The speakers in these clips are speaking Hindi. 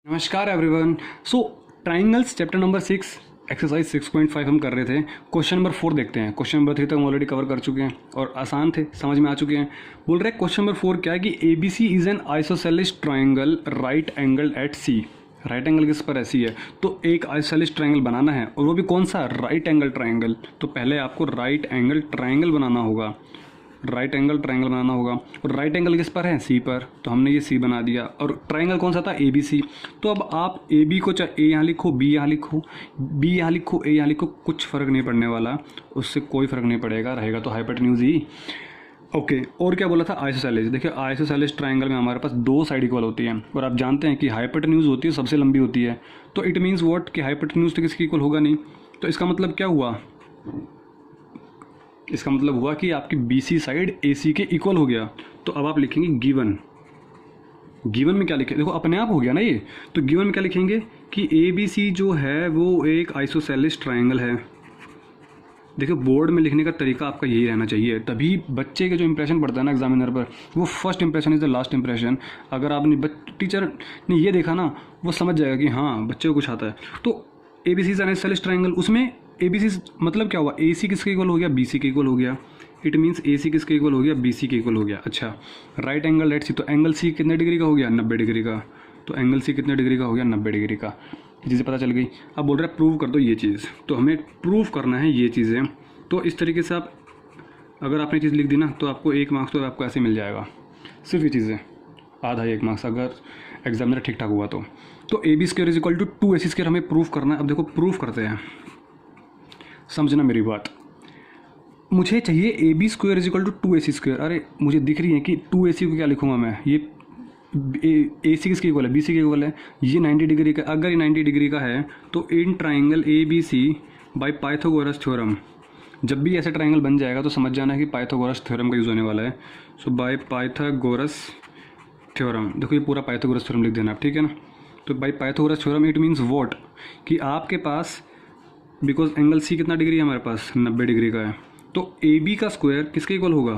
नमस्कार एवरीवन। सो ट्राइंगल्स चैप्टर नंबर 6 एक्सरसाइज 6.5 हम कर रहे थे। क्वेश्चन नंबर 4 देखते हैं। क्वेश्चन नंबर 3 तक हम ऑलरेडी कवर कर चुके हैं और आसान थे, समझ में आ चुके हैं। बोल रहे हैं क्वेश्चन नंबर 4 क्या है कि ABC is an isosceles triangle right angle at C। Right angle किस पर ऐसी है, तो एक आइसोसेलेस ट्राइंगल बनाना है और वो भी कौन सा, राइट एंगल ट्राइंगल। तो पहले आपको राइट एंगल ट्राइंगल बनाना होगा, राइट एंगल ट्राइंगल बनाना होगा। और राइट एंगल किस पर है, सी पर, तो हमने ये सी बना दिया। और ट्राइंगल कौन सा था, ABC। तो अब आप AB को चाहे A यहाँ लिखो, B यहाँ लिखो, B यहाँ लिखो, A यहाँ लिखो, कुछ फ़र्क नहीं पड़ने वाला, उससे कोई फ़र्क नहीं पड़ेगा, रहेगा तो हाइपोटेन्यूज ही। ओके, और क्या बोला था, आइसोसेलेस। देखिए आइसोसेलेस ट्राइंगल में हमारे पास दो साइड इक्वल होती है और आप जानते हैं कि हाइपोटेन्यूज होती है सबसे लंबी होती है। तो इट मीन्स व्हाट कि हाइपोटेन्यूज तो किसकी इक्वल होगा नहीं। तो इसका मतलब क्या हुआ, इसका मतलब हुआ कि आपकी BC साइड AC के इक्वल हो गया। तो अब आप लिखेंगे गिवन। गिवन में क्या लिखे, देखो अपने आप हो गया ना ये। तो गिवन में क्या लिखेंगे कि ABC जो है वो एक आइसोसेलेस ट्राइंगल है। देखो बोर्ड में लिखने का तरीका आपका यही रहना चाहिए, तभी बच्चे के जो इंप्रेशन पड़ता है ना एग्जामिनर पर, वो first impression is the last impression. अगर आपने टीचर ने ये देखा ना, वो समझ जाएगा कि हाँ बच्चे को कुछ आता है। तो ABC इज आइसोसेलेस ट्राइंगल, उसमें ABC मतलब क्या हुआ, AC किसके इक्वल हो गया, BC के इक्वल हो गया। इट मीन्स AC किसके इक्वल हो गया, BC के इक्वल हो गया। अच्छा, राइट एंगल एट C, तो एंगल C कितने डिग्री का हो गया, 90 डिग्री का। तो एंगल C कितने डिग्री का हो गया, 90 डिग्री का। ये चीज़ें पता चल गई। अब बोल रहा है प्रूव कर दो ये चीज़, तो हमें प्रूव करना है ये चीज़ें। तो इस तरीके से आप अगर आपने चीज़ लिख दी ना, तो आपको 1 मार्क्स तो आपको ऐसे मिल जाएगा, सिर्फ ये चीज़ें, आधा 1 मार्क्स अगर एग्जामिनर ठीक ठाक हुआ तो। AB square is equal to 2AC square हमें प्रूव करना है। अब देखो प्रूव करते हैं, समझना मेरी बात। मुझे चाहिए AB square is equal to 2AC square. अरे मुझे दिख रही है कि 2AC को क्या लिखूंगा मैं, ये AC किसके इक्वल है, BC के इक्वल है। ये 90 डिग्री का, अगर ये 90 डिग्री का है तो in triangle ABC bye Pythagoras theorem, जब भी ऐसा ट्राइंगल बन जाएगा तो समझ जाना है कि पाइथागोरस थ्योरम का यूज़ होने वाला है। सो बाय पाइथागोरस थ्योरम, देखो ये पूरा पाइथागोरस थ्योरम लिख देना आप, ठीक है ना। तो by Pythagoras theorem it means what कि आपके पास, बिकॉज एंगल C कितना डिग्री है हमारे पास, 90 डिग्री का है। तो AB का स्क्वायर किसके इक्वल होगा,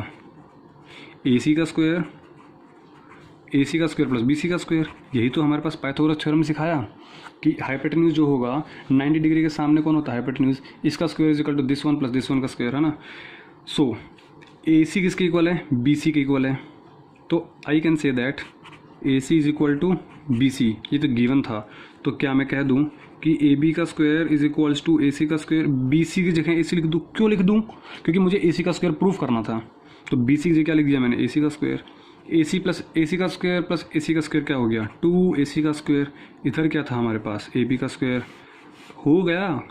AC का स्क्वायर, AC का स्क्वायर प्लस BC का स्क्वायर। यही तो हमारे पास पाइथागोरस थ्योरम सिखाया कि हाइपोटेन्यूज जो होगा 90 डिग्री के सामने कौन होता है, हाइपोटेन्यूज। इसका square is equal to this one plus this one का स्क्वायर, है ना। सो AC किसके इक्वल है, BC के इक्वल है। तो I can say that AC is equal to BC। ये तो गिवन था, तो क्या मैं कह दूं कि AB का square is equals to AC का स्क्वायर। BC की जगह AC लिख दूं, क्यों लिख दूं, क्योंकि मुझे AC का स्क्वायर प्रूफ करना था। तो BC की जगह क्या लिख दिया मैंने, AC का स्क्वायर। AC प्लस AC का स्क्वायर प्लस AC का स्क्वायर क्या हो गया, 2AC का स्क्वायर। इधर क्या था हमारे पास, AB का स्क्वायर हो गया।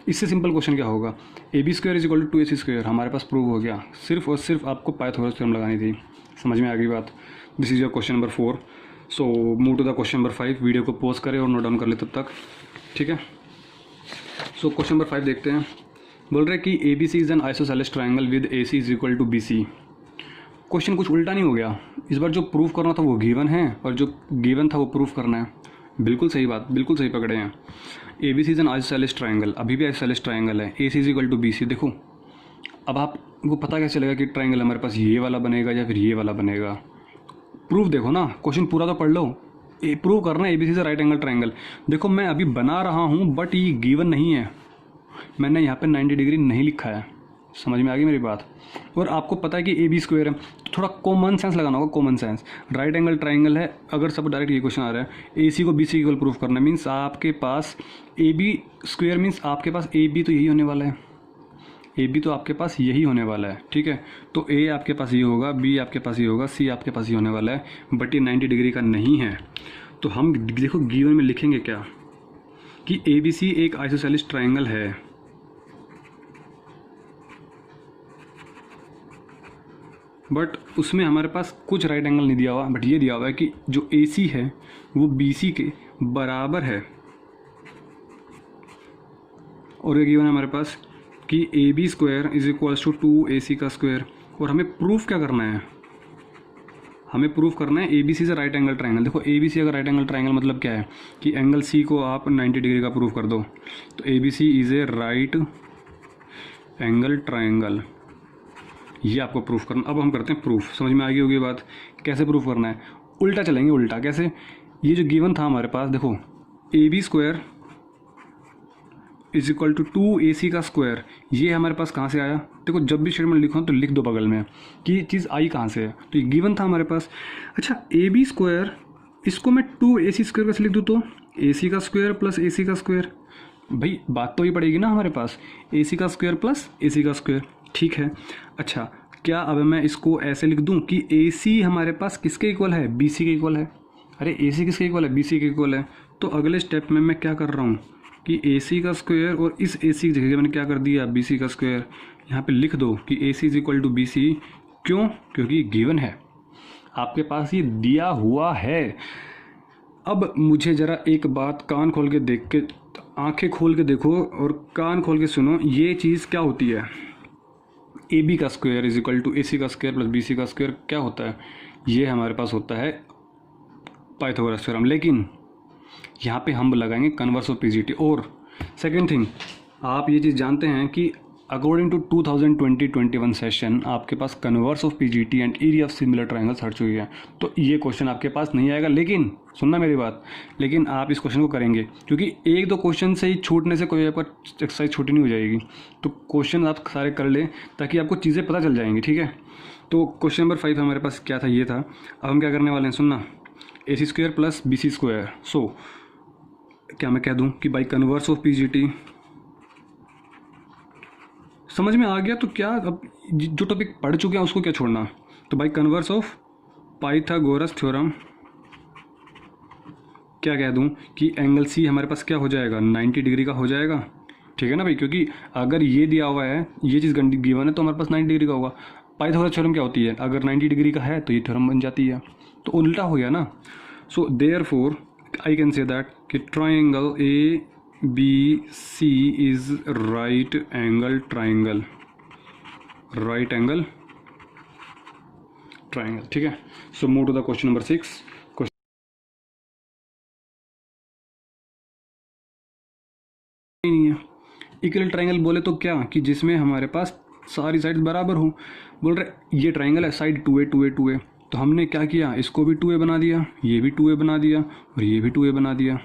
इससे सिंपल क्वेश्चन क्या होगा, AB square is equal to 2AC square, हमारे पास प्रूव हो गया। सिर्फ और सिर्फ आपको पाइथागोरस थ्योरम लगानी थी। समझ में आ गई बात। This is your question number 4। So move to the question number 5। Video को पॉज करें और नोट डाउन कर ले तब तक, ठीक है। सो क्वेश्चन नंबर 5 देखते हैं। बोल रहे कि ABC is an isosceles triangle with AC is equal to BC। Question कुछ उल्टा नहीं हो गया, इस बार जो प्रूफ करना था वो गिवन है और जो गिवन था वो प्रूफ करना है। बिल्कुल सही बात, बिल्कुल सही पकड़े हैं। ABC is an isosceles triangle, अभी भी आइसोसेलेस ट्राइंगल है। AC is equal to BC। देखो अब आपको पता कैसे चलेगा कि ट्राइंगल हमारे पास ये वाला बनेगा या फिर ये वाला बनेगा। प्रूफ देखो ना, क्वेश्चन पूरा तो पढ़ लो। प्रूव करना है ABC से राइट एंगल ट्राइंगल। देखो मैं अभी बना रहा हूँ बट ये गिवन नहीं है, मैंने यहाँ पे 90 डिग्री नहीं लिखा है। समझ में आ गई मेरी बात। और आपको पता है कि AB स्क्वायर है, तो थोड़ा कॉमन सेंस लगाना होगा, common sense. Right angle triangle है, अगर सब डायरेक्ट ये क्वेश्चन आ रहा है AC को BC इक्वल प्रूफ करना, मीन्स आपके पास AB स्क्वायर मीन्स आपके पास AB तो यही होने वाला है, AB तो आपके पास यही होने वाला है, ठीक है। तो A आपके पास ये होगा, B आपके पास ये होगा, C आपके पास ये होने वाला है, बट ये 90 डिग्री का नहीं है। तो हम देखो गिवन में लिखेंगे क्या कि ABC एक आइसोसेलेस ट्राइंगल है, बट उसमें हमारे पास कुछ राइट एंगल नहीं दिया हुआ, बट ये दिया हुआ है कि जो AC है वो BC के बराबर है। और ये गिवन है हमारे पास कि AB square is equals to 2AC का स्क्वायर। और हमें प्रूफ क्या करना है, हमें प्रूफ करना है ABC से राइट एंगल ट्राइंगल। देखो ABC अगर राइट एंगल ट्राइंगल मतलब क्या है कि एंगल C को आप 90 डिग्री का प्रूफ कर दो, तो ABC is a right angle triangle. ये आपको प्रूफ करना। अब हम करते हैं प्रूफ, समझ में आ गई होगी बात। कैसे प्रूफ करना है, उल्टा चलेंगे। उल्टा कैसे, ये जो गिवन था हमारे पास, देखो A B square is equal to 2AC का स्क्वायर, ये हमारे पास कहाँ से आया? देखो जब भी स्टेटमेंट लिखो तो लिख दो बगल में कि ये चीज़ आई कहाँ से है। तो ये गिवन था हमारे पास। अच्छा ए बी स्क्वायर, इसको मैं 2AC स्क्वायर कैसे लिख दूँ? तो AC का स्क्वायर प्लस AC का स्क्वायर, भाई बात तो ही पड़ेगी ना हमारे पास, AC का स्क्वायर प्लस AC का स्क्वायर, ठीक है। अच्छा क्या अब मैं इसको ऐसे लिख दूँ कि AC हमारे पास किसके इक्वल है? BC के इक्वल है। अरे AC किसके इक्वल है? BC के इक्वल है। तो अगले स्टेप में मैं क्या कर रहा हूँ कि AC का स्क्वायर और इस AC की जगह मैंने क्या कर दिया? BC का स्क्वायर। यहाँ पे लिख दो कि AC is equal to BC। क्यों? क्योंकि गिवन है, आपके पास ये दिया हुआ है। अब मुझे ज़रा एक बात कान खोल के देख के, आंखें खोल के देखो और कान खोल के सुनो, ये चीज़ क्या होती है? AB का square is equal to AC का स्क्वायर प्लस BC का स्क्वायर क्या होता है? ये हमारे पास होता है पाइथागोरस थ्योरम। लेकिन यहाँ पे हम लगाएंगे कन्वर्स ऑफ PGT। और सेकंड थिंग, आप ये चीज़ जानते हैं कि अकॉर्डिंग टू 2020-21 सेशन आपके पास converse of PGT and area of similar triangles हट चुकी है। तो ये क्वेश्चन आपके पास नहीं आएगा। लेकिन सुनना मेरी बात, लेकिन आप इस क्वेश्चन को करेंगे, क्योंकि एक दो क्वेश्चन से ही छूटने से कोई आपका एक्सरसाइज छोटी नहीं हो जाएगी। तो क्वेश्चन आप सारे कर लें ताकि आपको चीज़ें पता चल जाएंगी, ठीक है। तो क्वेश्चन नंबर 5 हमारे पास क्या था? ये था। अब हम क्या करने वाले हैं, सुनना, AC square plus BC square. So क्या मैं कह दूं कि बाई कन्वर्स ऑफ PGT, समझ में आ गया? तो क्या अब जो टॉपिक पढ़ चुके हैं उसको क्या छोड़ना? तो by converse of Pythagoras theorem क्या कह दूं कि एंगल C हमारे पास क्या हो जाएगा? 90 डिग्री का हो जाएगा, ठीक है ना भाई। क्योंकि अगर ये दिया हुआ है, ये चीज़ गिवन है, तो हमारे पास 90 डिग्री का होगा। पाइथागोरस थ्योरम क्या होती है? अगर 90 डिग्री का है तो ये थ्योरम बन जाती है। तो उल्टा हो गया ना। So therefore I can say that कि triangle ABC is right angle triangle, right angle triangle, ठीक है। So move to the question number 6। नहीं है इक्वल ट्राइंगल बोले तो क्या कि जिसमें हमारे पास सारी साइड बराबर हो। बोल रहे ये ट्राइंगल है, साइड 2A 2A 2A, तो हमने क्या किया? इसको भी 2A बना दिया, ये भी 2A बना दिया और ये भी 2A बना दिया।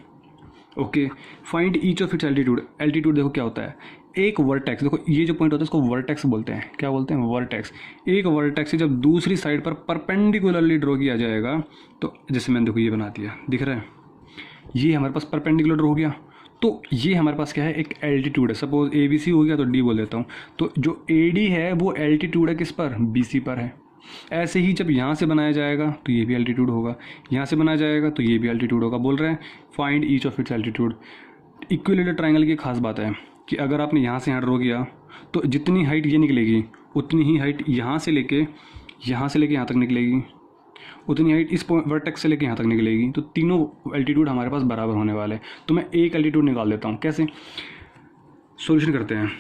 Okay, find each of its altitude. Altitude देखो क्या होता है? एक वर्टेक्स, देखो ये जो पॉइंट होता है इसको वर्टेक्स बोलते हैं। क्या बोलते हैं? वर्टेक्स। एक वर्टेक्स से जब दूसरी साइड पर परपेंडिकुलरली ड्रॉ किया जाएगा, तो जैसे मैंने देखो ये बना दिया, दिख रहा है? ये हमारे पास परपेंडिकुलर हो गया। तो ये हमारे पास क्या है? एक एल्टीट्यूड है। सपोज ABC हो गया तो D बोल देता हूँ। तो जो AD है वो एल्टीट्यूड है किस पर? BC पर है। ऐसे ही जब यहाँ से बनाया जाएगा तो ये भी एल्टीट्यूड होगा, यहाँ से बनाया जाएगा तो ये भी एल्टीट्यूड होगा। बोल रहे हैं find each of its altitude. Equilateral triangle की खास बात है कि अगर आपने यहाँ से यहाँ ड्रॉ किया तो जितनी हाइट ये निकलेगी उतनी ही हाइट यहाँ से लेके यहाँ तक निकलेगी, उतनी हाइट इस वर्टेक्स से लेके यहाँ तक निकलेगी। तो तीनों एल्टीट्यूड हमारे पास बराबर होने वाले। तो मैं एक एल्टीट्यूड निकाल देता हूँ। कैसे? सॉल्यूशन करते हैं।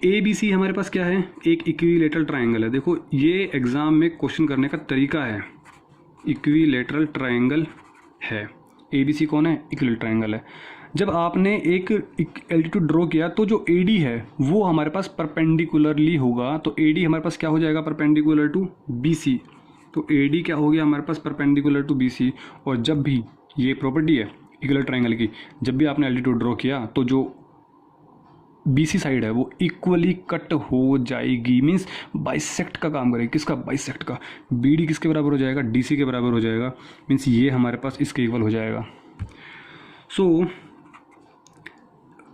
ABC हमारे पास क्या है? एक इक्विलेटरल ट्राइंगल है। देखो ये एग्ज़ाम में क्वेश्चन करने का तरीका है, इक्विलेटरल ट्राइंगल है। ABC कौन है? इक्विलेटरल ट्राइंगल है। जब आपने एक एल्टीट्यूड ड्रॉ किया तो जो AD है वो हमारे पास परपेंडिकुलरली होगा। तो AD हमारे पास क्या हो जाएगा? Perpendicular to BC। तो AD क्या हो गया हमारे पास? Perpendicular to BC। और जब भी ये प्रॉपर्टी है इक्विलेटरल ट्राइंगल की, जब भी आपने एल्टीट्यूड ड्रॉ किया तो जो BC साइड है वो इक्वली कट हो जाएगी। मीन्स बाइसेक्ट का काम करेगी। किसका? बाइसेक्ट का। BD किसके बराबर हो जाएगा? DC के बराबर हो जाएगा। मीन्स ये हमारे पास इसके इक्वल हो जाएगा। सो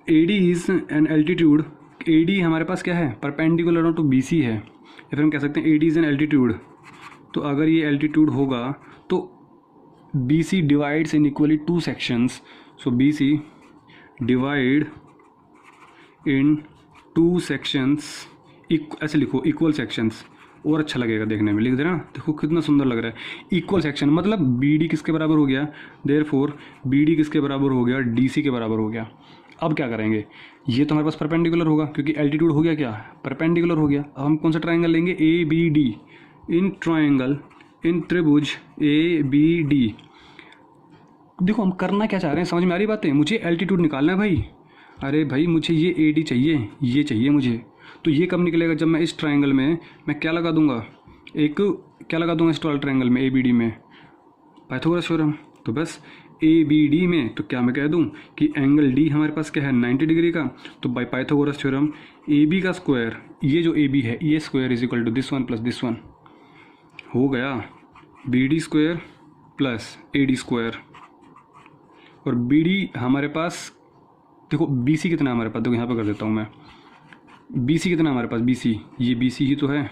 AD is an altitude. AD हमारे पास क्या है? परपेंडिकुलर टू BC है, या फिर हम कह सकते हैं AD इज एन एल्टीट्यूड। तो अगर ये एल्टीट्यूड होगा तो BC divides in equally 2 sections. So BC divide in 2 sections, ऐसे लिखो इक्वल सेक्शंस, और अच्छा लगेगा देखने में। लिख देना, देखो कितना सुंदर लग रहा है। इक्वल सेक्शन मतलब BD किसके बराबर हो गया? देयरफॉर BD किसके बराबर हो गया? DC के बराबर हो गया। अब क्या करेंगे? ये तो हमारे पास परपेंडिकुलर होगा क्योंकि एल्टीट्यूड हो गया क्या? परपेंडिकुलर हो गया। अब हम कौन सा ट्राइंगल लेंगे? ABD। इन ट्राइंगल, इन त्रिभुज ABD। देखो हम करना क्या चाह रहे हैं, समझ में आ रही बातें? मुझे एल्टीट्यूड निकालना है भाई। अरे भाई मुझे ये AD चाहिए, ये चाहिए मुझे। तो ये कब निकलेगा? जब मैं इस ट्राइंगल में मैं क्या लगा दूंगा? क्या लगा दूंगा इस ट्राइंगल में ABD में? Pythagoras theorem. तो बस ए बी डी में तो क्या मैं कह दूं कि एंगल डी हमारे पास क्या है 90 डिग्री का। तो by Pythagoras theorem A B का स्क्वायर, ये जो ए बी है ये square is equal to this one plus this one हो गया B D square plus A D square. और बी डी हमारे पास देखो बी सी कितना है हमारे पास, देखो यहाँ पर कर देता हूँ मैं, बी सी कितना है हमारे पास, बी सी, ये बी सी ही तो है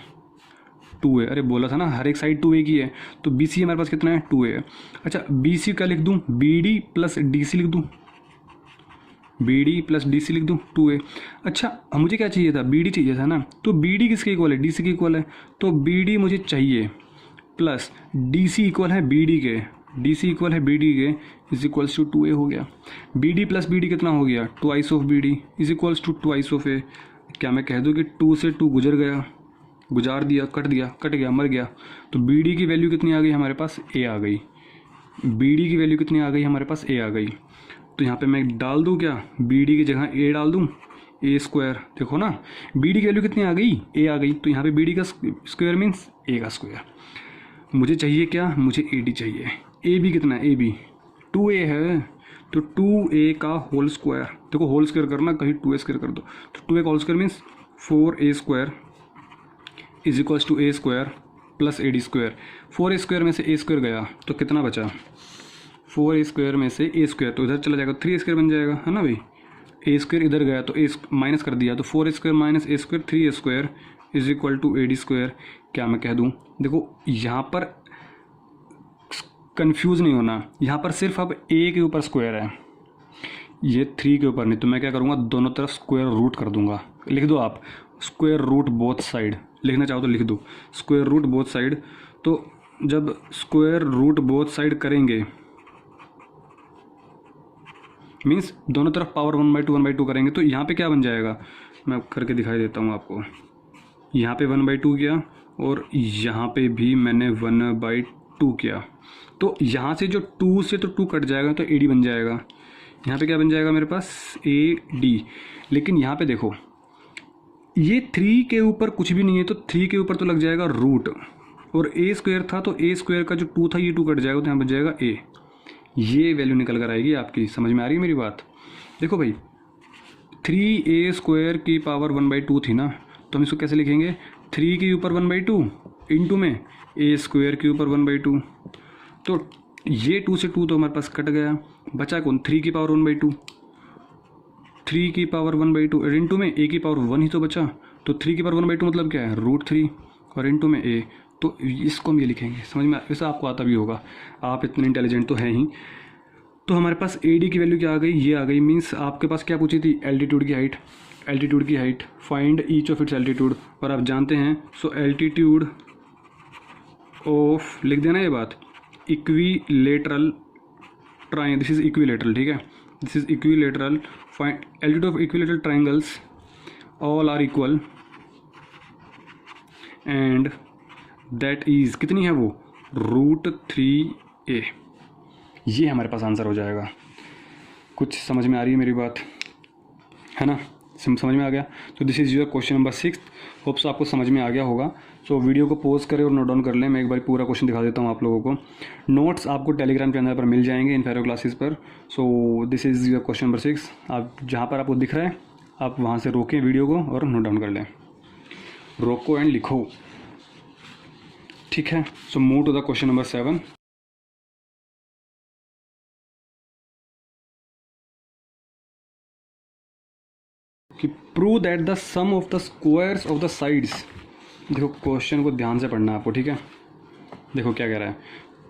2a। अरे बोला था ना हर एक साइड 2a की है, तो बी सी हमारे पास कितना है 2a है। अच्छा बी सी का लिख दूँ B D plus D C लिख दूँ, B D plus D C लिख दूँ 2a। अच्छा अब मुझे क्या चाहिए था, बी डी चाहिए था ना, तो बी डी किसके इक्वल है, डी सी के इक्वल है, तो बी डी मुझे चाहिए प्लस डी सी इक्वल है बी डी के, डी सी इक्वल है बी डी के इज इक्वल्स टू 2a हो गया। B D plus B D कितना हो गया, twice of B D is equals to twice of A. क्या मैं कह दूँ कि 2 से 2 गुजर गया, गुजार दिया, कट गया, मर गया। तो बी डी की वैल्यू कितनी आ गई हमारे पास, ए आ गई। बी डी की वैल्यू कितनी आ गई हमारे पास, ए आ गई। तो यहाँ पे मैं डाल दूँ क्या, बी डी की जगह ए डाल दूँ, ए स्क्वायर। देखो ना बी डी की वैल्यू कितनी आ गई, ए आ गई। तो यहाँ पे बी डी का स्क्वायर मीन्स ए का स्क्वायर। मुझे चाहिए क्या, मुझे ए डी चाहिए। ए बी कितना है, ए बी 2a है, तो 2a का होल स्क्वायर, देखो होल स्क्वायर करना, कहीं 2a स्क्वायर कर दो, तो 2a का whole square means 4a square is equals to a square plus A D square. 4a square में से ए स्क्वायर गया तो कितना बचा, 4a स्क्वायर में से ए स्क्वायर तो इधर चला जाएगा, 3a स्क्वायर बन जाएगा, है ना भाई। ए स्क्वायर इधर गया तो ए माइनस कर दिया, तो 4a square minus a square 3a square is equal to A D square. क्या मैं कह दूँ, देखो यहाँ पर कंफ्यूज नहीं होना, यहाँ पर सिर्फ अब ए के ऊपर स्क्वायर है, ये 3 के ऊपर नहीं। तो मैं क्या करूँगा, दोनों तरफ स्क्वायर रूट कर दूंगा। लिख दो आप स्क्वायर रूट बोथ साइड, लिखना चाहो तो लिख दो स्क्वायर रूट बोथ साइड। तो जब स्क्वायर रूट बोथ साइड करेंगे मीन्स दोनों तरफ पावर 1/2 करेंगे, तो यहाँ पे क्या बन जाएगा, मैं करके दिखाई देता हूँ आपको। यहाँ पे 1/2 किया और यहाँ पे भी मैंने 1/2 किया, तो यहाँ से जो 2 से तो 2 कट जाएगा तो ए डी बन जाएगा। यहाँ पे क्या बन जाएगा मेरे पास, ए डी। लेकिन यहाँ पे देखो ये 3 के ऊपर कुछ भी नहीं है, तो 3 के ऊपर तो लग जाएगा रूट, और ए स्क्वायर था तो ए स्क्वायर का जो 2 था ये 2 कट जाएगा, तो यहाँ बन जाएगा ए। ये वैल्यू निकल कर आएगी आपकी, समझ में आ रही है मेरी बात। देखो भाई 3a स्क्वायर की पावर 1/2 थी ना, तो हम इसको कैसे लिखेंगे, 3 के ऊपर 1/2 इंटू में ए स्क्वायर के ऊपर 1/2। तो ये 2 से 2 तो हमारे पास कट गया, बचा कौन, 3 की पावर 1/2, 3 की पावर 1/2 और इंटू में ए की पावर 1 ही तो बचा। तो 3 की पावर 1/2 मतलब क्या है, √3 और इंटू में ए। तो इसको हम ये लिखेंगे, समझ में वैसे आपको आता भी होगा, आप इतने इंटेलिजेंट तो हैं ही। तो हमारे पास ए डी की वैल्यू क्या आ गई, ये आ गई। मीन्स आपके पास क्या पूछी थी, एल्टीट्यूड की हाइट, एल्टीट्यूड की height find each of its altitude. और आप जानते हैं सो एल्टीट्यूड ऑफ, लिख देना ये बात, equilateral triangle, this is equilateral, ठीक है, this is equilateral, find altitude of equilateral triangles all are equal and that is कितनी है वो, √3a। ये हमारे पास आंसर हो जाएगा। कुछ समझ में आ रही है मेरी बात, है ना, समझ में आ गया। तो this is your question number 6। Hopes आपको समझ में आ गया होगा। सो वीडियो को पॉज करें और नोट डाउन कर लें। मैं एक बार पूरा क्वेश्चन दिखा देता हूँ आप लोगों को। नोट्स आपको टेलीग्राम चैनल पर मिल जाएंगे इन्फेरो क्लासेस पर। So this is your question number 6। आप जहाँ पर आपको दिख रहा है आप वहाँ से रोकें वीडियो को और नोट डाउन कर लें, रोको एंड लिखो, ठीक है। So move to the question number 7। कि prove that the sum of the squares of the sides. देखो क्वेश्चन को ध्यान से पढ़ना है आपको, ठीक है। देखो क्या कह रहा है,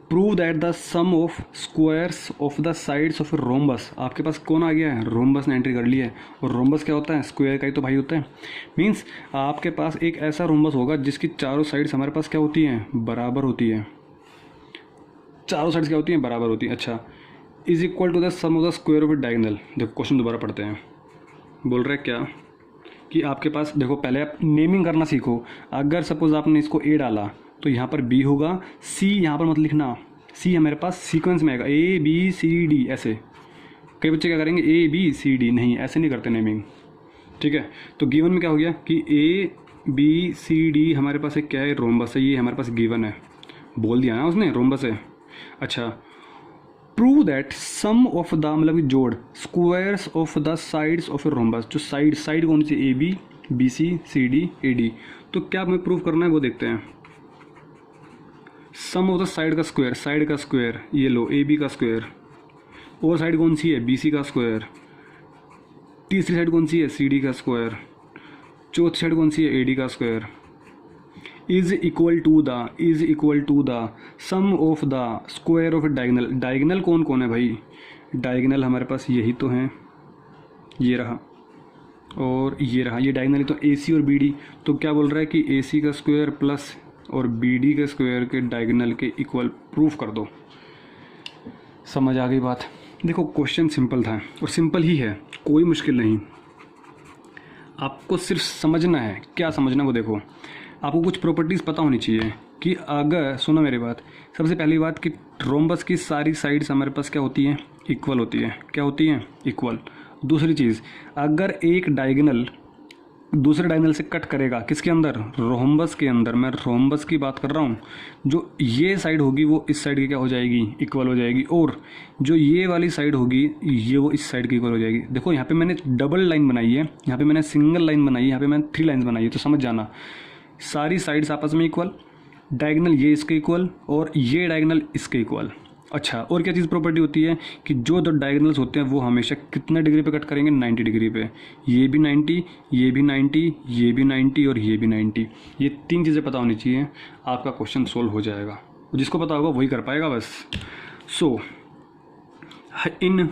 prove that the sum of squares of the sides of a rhombus. आपके पास कौन आ गया है, रोम्बस ने एंट्री कर ली है। और रोम्बस क्या होता है, स्क्वायर का ही तो भाई होता है। मीन्स आपके पास एक ऐसा रोम्बस होगा जिसकी चारों साइड्स हमारे पास क्या होती हैं, बराबर होती है। चारों साइड्स क्या होती हैं, बराबर होती है। अच्छा, is equal to the sum of the square of a diagonal. देखो क्वेश्चन दोबारा पढ़ते हैं। बोल रहे क्या कि आपके पास, देखो पहले आप नेमिंग करना सीखो। अगर सपोज आपने इसको ए डाला तो यहाँ पर बी होगा, सी यहाँ पर मत लिखना, सी हमारे पास सीक्वेंस में आएगा ABCD ऐसे। कई बच्चे क्या करेंगे ABCD, नहीं ऐसे नहीं करते नेमिंग, ठीक है। तो गिवन में क्या हो गया कि ABCD हमारे पास एक क्या है, रोम्बस है। ये हमारे पास गिवन है, बोल दिया ना उसने, रोम्बस है। अच्छा, prove that sum of the मतलब कि जोड़ squares of the sides of a rhombus, जो साइड कौन सी, A B, B C, C D, A D. तो क्या हमें प्रूव करना है वो देखते हैं। सम ऑफ द साइड का स्क्वायर ये लो, ए बी का स्क्वायर, और साइड कौन सी है, बी सी का स्क्वायर, तीसरी साइड कौन सी है, सी डी का स्क्वायर, चौथी साइड कौन सी है, ए डी का square, is equal to the sum of the square of diagonal. Diagonal कौन कौन है भाई, डायगनल हमारे पास यही तो हैं, ये रहा और ये रहा, ये डायगनल तो ए सी और बी डी। तो क्या बोल रहा है कि ए सी का स्क्वायर प्लस और बी डी के स्क्वायर के डायगनल के इक्वल प्रूफ कर दो। समझ आ गई बात। देखो क्वेश्चन सिंपल था और सिंपल ही है, कोई मुश्किल नहीं, आपको सिर्फ समझना है। क्या समझना वो देखो, आपको कुछ प्रॉपर्टीज़ पता होनी चाहिए कि अगर, सुनो मेरी बात, सबसे पहली बात कि रोम्बस की सारी साइड्स हमारे पास क्या होती हैं, इक्वल होती है। क्या होती हैं, इक्वल। दूसरी चीज़, अगर एक डायगनल दूसरे डायगनल से कट करेगा, किसके अंदर, रोम्बस के अंदर, मैं रोम्बस की बात कर रहा हूँ, जो ये साइड होगी वो इस साइड की क्या हो जाएगी, इक्वल हो जाएगी, और जो ये वाली साइड होगी ये वो इस साइड की इक्वल हो जाएगी। देखो यहाँ पे मैंने डबल लाइन बनाई है, यहाँ पे मैंने सिंगल लाइन बनाई है, यहाँ पे मैंने 3 लाइन्स बनाई है, तो समझ जाना सारी साइड्स आपस में इक्वल, डायगनल ये इसके इक्वल और ये डायगनल इसके इक्वल। अच्छा, और क्या चीज़ प्रॉपर्टी होती है कि जो दो डायगनल्स होते हैं वो हमेशा कितने डिग्री पे कट करेंगे, 90 डिग्री पे। ये भी 90, ये भी 90, ये भी 90 और ये भी 90। ये 3 चीज़ें पता होनी चाहिए, आपका क्वेश्चन सोल्व हो जाएगा। जिसको पता होगा वही कर पाएगा बस। So in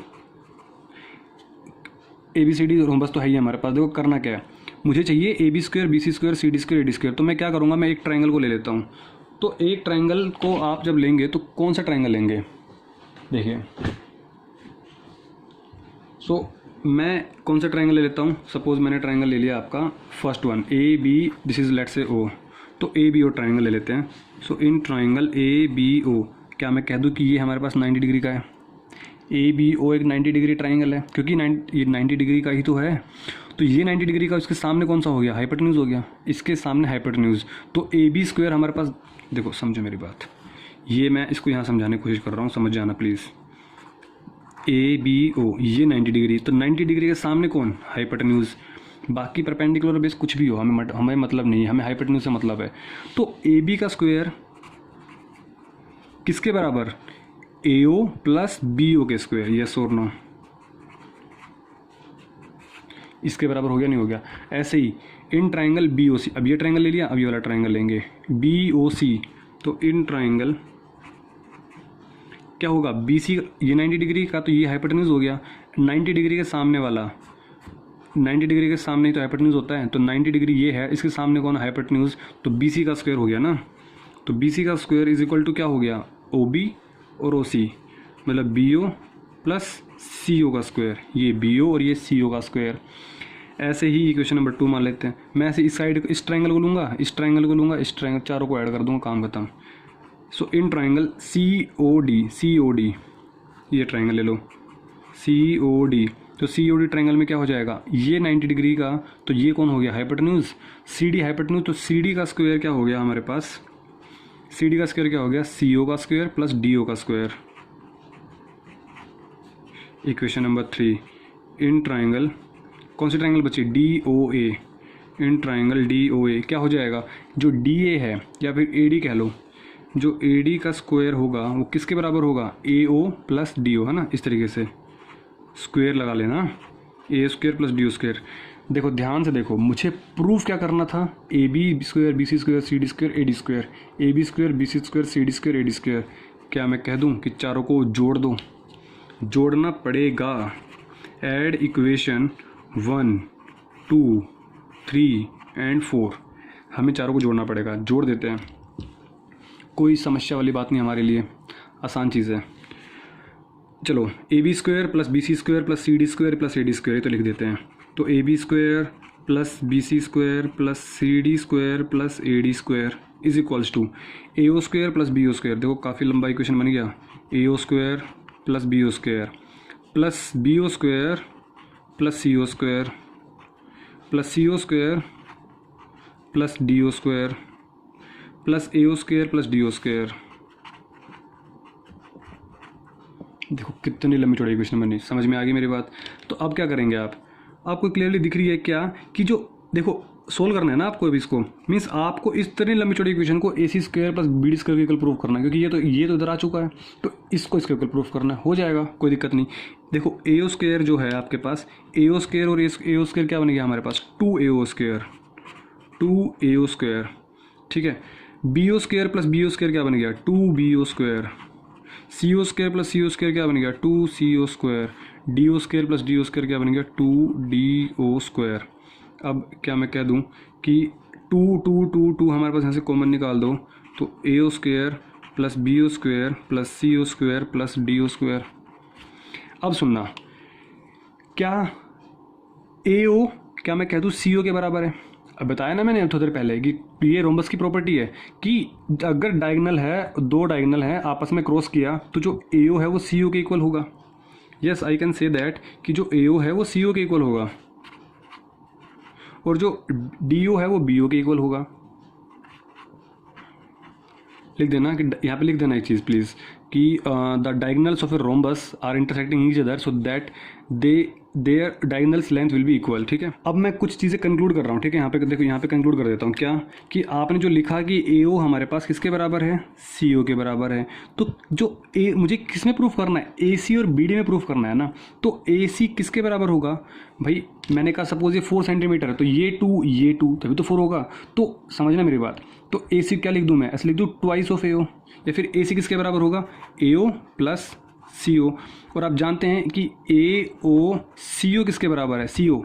A B C D rhombus तो है ही हमारे पास। देखो करना क्या है, मुझे चाहिए A B square, B C square, C D square, A D square. तो मैं क्या करूँगा, मैं एक ट्राइंगल को ले लेता हूँ। तो एक ट्राइंगल को आप जब लेंगे तो कौन सा ट्राइंगल लेंगे, देखिए। सो मैं कौन सा ट्राइंगल ले लेता हूँ, सपोज मैंने ट्राइंगल ले लिया आपका first one, A B, this is let's say O. तो ए बी ओ ट्राइंगल ले लेते हैं। सो in triangle A B O, क्या मैं कह दूँ कि ये हमारे पास 90 डिग्री का है। ए बी ओ एक 90 डिग्री ट्राइंगल है, क्योंकि ये 90 डिग्री का ही तो है। तो ये 90 डिग्री का, इसके सामने कौन सा हो गया, हाइपोटेन्यूज हो गया, इसके सामने हाइपोटेन्यूज। तो ए बी स्क्वायर हमारे पास, देखो समझो मेरी बात, ये मैं इसको यहाँ समझाने की कोशिश कर रहा हूँ, समझ जाना प्लीज़। ए बी ओ ये 90 डिग्री, तो 90 डिग्री के सामने कौन, हाइपोटेन्यूज। बाकी परपेंडिकुलर बेस कुछ भी हो, हमें मतलब नहीं है, हमें हाइपोटेन्यूज से मतलब है। तो ए बी का स्क्वायर किसके बराबर, ए ओ प्लस बी ओ के स्क्वायर, यस और नो, इसके बराबर हो गया, नहीं हो गया। ऐसे ही इन ट्राइंगल बी ओ सी, अब ये ट्राइंगल ले लिया, अब ये वाला ट्राइंगल लेंगे बी ओ सी। तो इन ट्राइंगल क्या होगा, बी सी ये 90 डिग्री का, तो ये हाइपोटेन्यूज हो गया। 90 डिग्री के सामने वाला, 90 डिग्री के सामने तो हाइपोटेन्यूज होता है, तो 90 डिग्री ये है, इसके सामने कौन, हाइपोटेन्यूज। तो बी सी का स्क्वायर हो गया ना। तो बी सी का स्क्वायर इज इक्वल टू क्या हो गया, ओ बी और ओ सी, मतलब बी ओ प्लस सी ओ का स्क्वायर, ये बी ओ और ये सी ओ का स्क्वायर। ऐसे ही इक्वेशन नंबर 2 मान लेते हैं। मैं ऐसे इस साइड इस ट्राइंगल को लूँगा, इस ट्राइंगल को लूँगा, इस ट्राइंगल, चारों को ऐड कर दूँगा, काम खत्म। So in triangle C O D, ये ट्राइंगल ले लो सी ओ डी। तो सी ओ डी ट्राइंगल में क्या हो जाएगा, ये 90 डिग्री का, तो ये कौन हो गया, हाइपोटेन्यूज। सी डी हाइपोटेन्यूज, तो सी डी का स्क्वायर क्या हो गया हमारे पास, सी डी का स्क्वायर क्या हो गया, सी ओ का स्क्वायर प्लस डी ओ का square. Equation number 3 in triangle, कौन सी ट्राइंगल बची, D O A. In triangle D O A क्या हो जाएगा, जो डी ए है या फिर ए डी कह लो, जो ए डी का स्क्वायर होगा वो किसके बराबर होगा, ए ओ प्लस डी ओ, है ना। इस तरीके से स्क्वायर लगा लेना, A square plus D O square. देखो ध्यान से देखो, मुझे प्रूफ क्या करना था, A B square, B C square, C D square, A D square, A B square, B C square, C D square, A D square. क्या मैं कह दूँ कि चारों को जोड़ दो, जोड़ना पड़ेगा। ऐड इक्वेशन 1, 2, 3 एंड 4, हमें चारों को जोड़ना पड़ेगा। जोड़ देते हैं, कोई समस्या वाली बात नहीं हमारे लिए, आसान चीज़ है। चलो A B square plus B C square plus C D square plus A D square, तो लिख देते हैं। तो A B square plus B C square plus C D square plus A D square is equals to A O square plus B O square. देखो काफ़ी लंबा इक्वेशन बन गया, A O square plus B O square plus B O square plus C O square plus C O square plus D O square plus A O square plus D O square. देखो कितनी लंबी चौड़ी इक्वेशन बनी, समझ में आ गई मेरी बात। तो अब क्या करेंगे आप, आपको क्लियरली दिख रही है क्या कि जो देखो सोल्व करना है ना आपको अभी इसको, मीन्स आपको इस तरह लंबी चौड़ी इक्वेशन को AC square plus BD square के इक्वल प्रूफ करना है, क्योंकि ये तो इधर आ चुका है, तो इसको इसके इक्वल प्रूफ करना है, हो जाएगा, कोई दिक्कत नहीं। देखो AO स्क्वायर जो है आपके पास, AO स्क्वायर और AO स्क्वायर क्या बन गया हमारे पास, 2AO स्क्वायर, ठीक है। BO square plus BO square क्या बन गया, 2BO square. CO square plus CO square क्या बन गया, 2CO square. DO square plus DO square क्या बन गया, 2DO स्क्वायर। अब क्या मैं कह दूं कि 2 हमारे पास यहाँ से कॉमन निकाल दो, तो AO square plus BO square plus CO square plus DO square. अब सुनना, क्या AO क्या मैं कह दूं CO के बराबर है। अब बताया ना मैंने थोड़ी देर पहले कि ये रोम्बस की प्रॉपर्टी है कि अगर डायगोनल है, दो डायगोनल है आपस में क्रॉस किया, तो जो AO है वो CO के इक्वल होगा। Yes I can say that कि जो AO है वो CO के इक्वल होगा और जो DO है वो BO के इक्वल होगा। लिख देना कि यहाँ पे लिख देना एक चीज़ प्लीज़ कि the diagonals of a rhombus are intersecting each other so that their diagonals length will be equal, ठीक है। अब मैं कुछ चीज़ें कंक्लूड कर रहा हूँ, ठीक है। यहाँ पे देखो, यहाँ पे कंक्लूड कर देता हूँ क्या कि आपने जो लिखा कि AO हमारे पास किसके बराबर है, CO के बराबर है, तो जो मुझे किस में प्रूफ करना है, AC और BD में प्रूफ करना है ना, तो AC किसके बराबर होगा भाई, मैंने कहा सपोज ये 4 सेंटीमीटर है, तो ये 2 तभी तो 4 होगा। तो समझना मेरी बात, तो AC क्या लिख दूँ मैं, ऐसे लिख दूँ ट्वाइस ऑफ AO, या फिर AC किसके बराबर होगा, AO प्लस CO। और आप जानते हैं कि AO CO किसके बराबर है, CO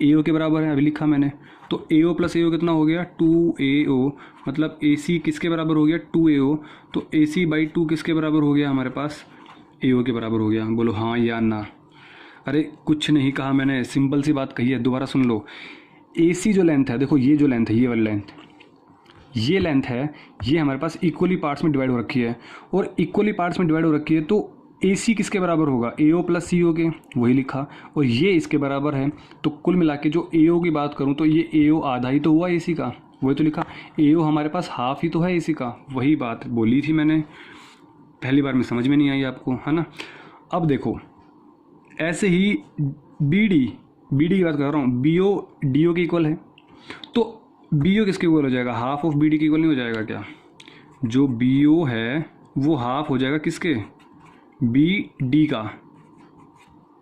AO के बराबर है, अभी लिखा मैंने। तो AO प्लस AO कितना हो गया, 2AO, मतलब AC किसके बराबर हो गया, 2AO। तो AC बाई 2 किसके बराबर हो गया हमारे पास, AO के बराबर हो गया। बोलो हाँ या ना। अरे कुछ नहीं कहा मैंने, सिंपल सी बात कही है, दोबारा सुन लो। AC जो लेंथ है, देखो ये जो लेंथ है, ये वाली लेंथ, ये लेंथ है, ये हमारे पास इक्वली पार्ट्स में डिवाइड हो रखी है, और इक्वली पार्ट्स में डिवाइड हो रखी है, तो AC किसके बराबर होगा, AO प्लस CO के, वही लिखा, और ये इसके बराबर है। तो कुल मिला के जो AO की बात करूँ तो ये AO आधा ही तो हुआ AC का, वही तो लिखा। AO हमारे पास हाफ ही तो है AC का, वही बात बोली थी मैंने, पहली बार में समझ में नहीं आई आपको, है ना। अब देखो ऐसे ही BD की बात कर रहा हूँ, BO DO के इक्वल है, तो BO किसके इक्वल हो जाएगा, हाफ ऑफ BD के इक्वल नहीं हो जाएगा क्या, जो BO है वो हाफ हो जाएगा किसके, BD का,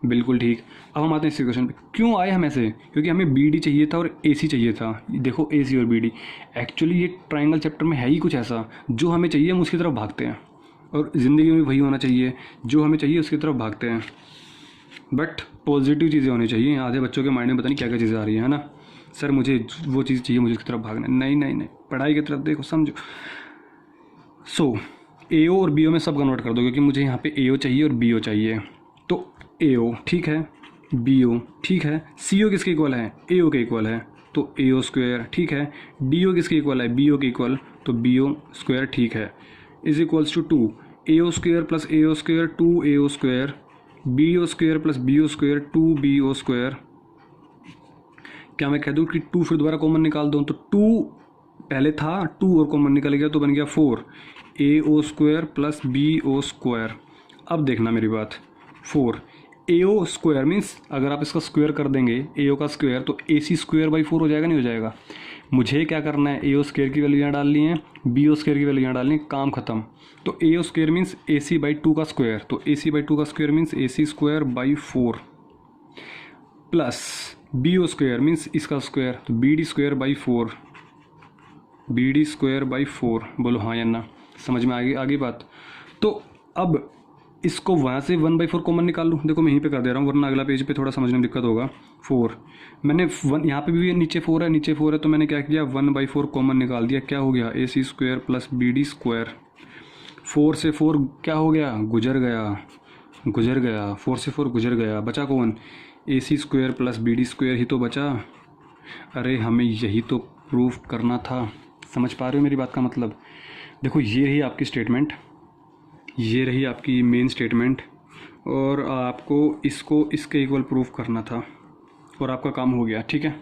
बिल्कुल ठीक। अब हम आते हैं इस क्वेश्चन पे, क्यों आए हम ऐसे, क्योंकि हमें BD चाहिए था और AC चाहिए था। देखो AC और BD, एक्चुअली ये ट्रायंगल चैप्टर में है ही कुछ ऐसा, जो हमें चाहिए हम उसकी तरफ भागते हैं, और ज़िंदगी में वही होना चाहिए, जो हमें चाहिए उसकी तरफ भागते हैं, बट पॉजिटिव चीज़ें होनी चाहिए। आधे बच्चों के माइंड में पता नहीं क्या क्या चीज़ें आ रही है ना, सर मुझे वो चीज़ चाहिए, मुझे उसकी तरफ भागना है, नहीं, पढ़ाई की तरफ देखो, समझो। सो AO और BO में सब कन्वर्ट कर दो, क्योंकि मुझे यहाँ पे AO चाहिए और BO चाहिए। तो AO ठीक है, BO ठीक है, CO किसके इक्वल है, AO के इक्वल है, तो AO स्क्वायर ठीक है, DO किसके इक्वल है, BO के इक्वल, तो BO स्क्वायर ठीक है, is equals to 2 AO square plus AO square 2AO square, BO square plus BO square 2BO square. क्या मैं कह दूँ कि 2 फिर दोबारा कॉमन निकाल दूँ, तो 2 पहले था, 2 और कॉमन निकल गया तो बन गया 4 AO square plus BO square. अब देखना मेरी बात, 4 AO स्क्वायर मीन्स अगर आप इसका स्क्वायर कर देंगे AO का स्क्वायर, तो AC स्क्वायर बाई 4 हो जाएगा, नहीं हो जाएगा। मुझे क्या करना है, AO स्क्वायर की वैल्यू यहाँ डालनी है, BO स्क्वायर की वैल्यू यहाँ डालनी है, काम खत्म। तो AO square means AC by 2 का स्क्वायर, तो AC बाई 2 का square means AC square by 4 plus BO square means इसका स्क्वायर, तो BD square by 4, BD square by 4। बोलो हाँ या ना, समझ में आ गई बात। तो अब इसको वहाँ से 1/4 कॉमन निकाल लूँ, देखो मैं यहीं पे कर दे रहा हूँ, वरना अगला पेज पे थोड़ा समझने में दिक्कत होगा। 4 मैंने 1 यहाँ पे भी नीचे 4 है, नीचे 4 है, तो मैंने क्या किया 1/4 कॉमन निकाल दिया, क्या हो गया AC square plus BD square. 4 से 4 क्या हो गया, गुजर गया, 4 से 4 गुजर गया, बचा कौन, AC square plus BD square ही तो बचा। अरे हमें यही तो प्रूफ करना था, समझ पा रहे हो मेरी बात का मतलब। देखो ये रही आपकी स्टेटमेंट, ये रही आपकी मेन स्टेटमेंट, और आपको इसको इसके इक्वल प्रूफ करना था, और आपका काम हो गया, ठीक है।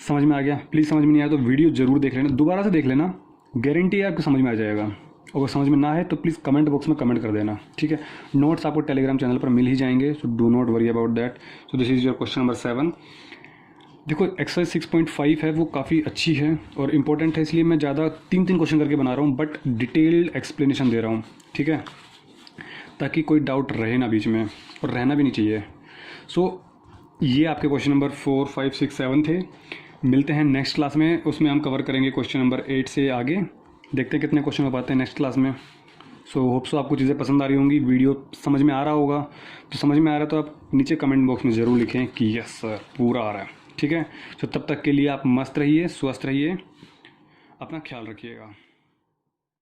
समझ में आ गया, प्लीज़ समझ में नहीं आया तो वीडियो ज़रूर देख लेना, दोबारा से देख लेना, गारंटी है आपको समझ में आ जाएगा। अगर समझ में ना है तो प्लीज़ कमेंट बॉक्स में कमेंट कर देना, ठीक है। नोट्स आपको टेलीग्राम चैनल पर मिल ही जाएंगे, so do not worry about that. So this is your question number 7। देखो एक्सरसाइज 6.5 है वो काफ़ी अच्छी है और इम्पोर्टेंट है, इसलिए मैं ज़्यादा 3 क्वेश्चन करके बना रहा हूँ, बट डिटेल्ड एक्सप्लेनेशन दे रहा हूँ, ठीक है, ताकि कोई डाउट रहे ना बीच में, और रहना भी नहीं चाहिए। सो ये आपके क्वेश्चन नंबर 4, 5, 6, 7 थे। मिलते हैं नेक्स्ट क्लास में, उसमें हम कवर करेंगे क्वेश्चन नंबर 8 से आगे। देखते हैं कितने क्वेश्चन हो पाते हैं नेक्स्ट क्लास में। सो होप सो आपको चीज़ें पसंद आ रही होंगी, वीडियो समझ में आ रहा होगा। तो समझ में आ रहा है तो आप नीचे कमेंट बॉक्स में ज़रूर लिखें कि यस सर पूरा आ रहा है, ठीक है। तो तब तक के लिए आप मस्त रहिए, स्वस्थ रहिए, अपना ख्याल रखिएगा।